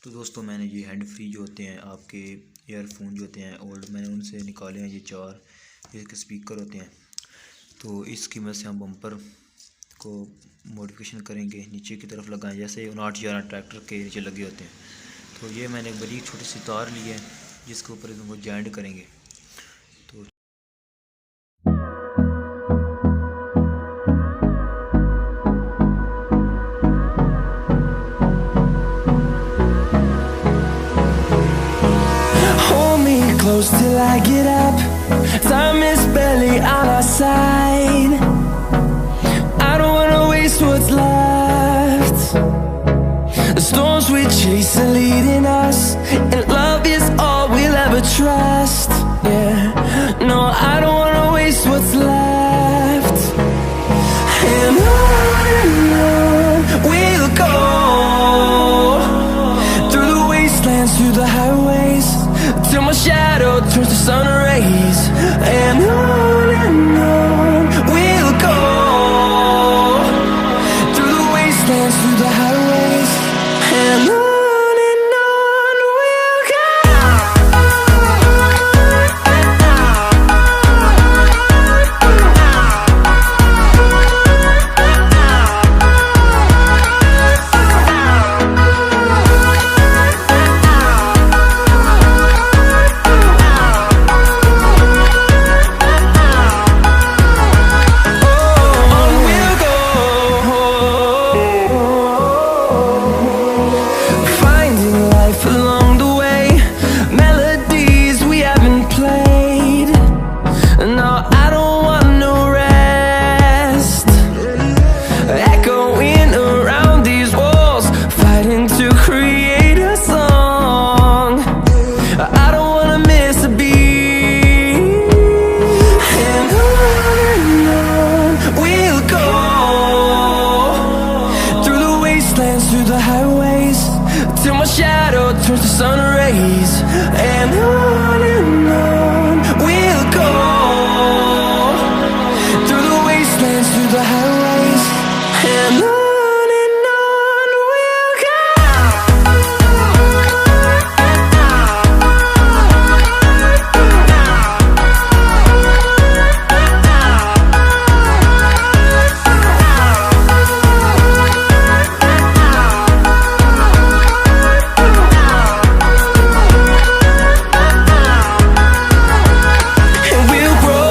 तो दोस्तों मैंने ये हैंड फ्री जो होते हैं आपके ईयरफोन जो होते हैं ओल्ड, मैंने उनसे निकाले हैं ये 4 इसके स्पीकर होते हैं। तो इसकी मदद से हम बम्पर को मॉडिफिकेशन करेंगे, नीचे की तरफ लगाएं जैसे 5911 ट्रैक्टर के नीचे लगे होते हैं। तो ये मैंने बड़ी छोटी सी तार ली है जिसके ऊपर इनको जॉइंट करेंगे। तो close till I get up. Time is barely on our side. I don't wanna waste what's left. The storms we chase are leading us, and love is all we'll ever trust. Yeah, no, I don't wanna waste what's left. And on we'll go, through the wastelands, through the highways, till my shadow turns to sun rays. And on we'll go, through the wastelands, through the highways. And on we'll go. Through the highways, till my shadow turns to sun rays. And on we'll go, through the wastelands, through the highways. And on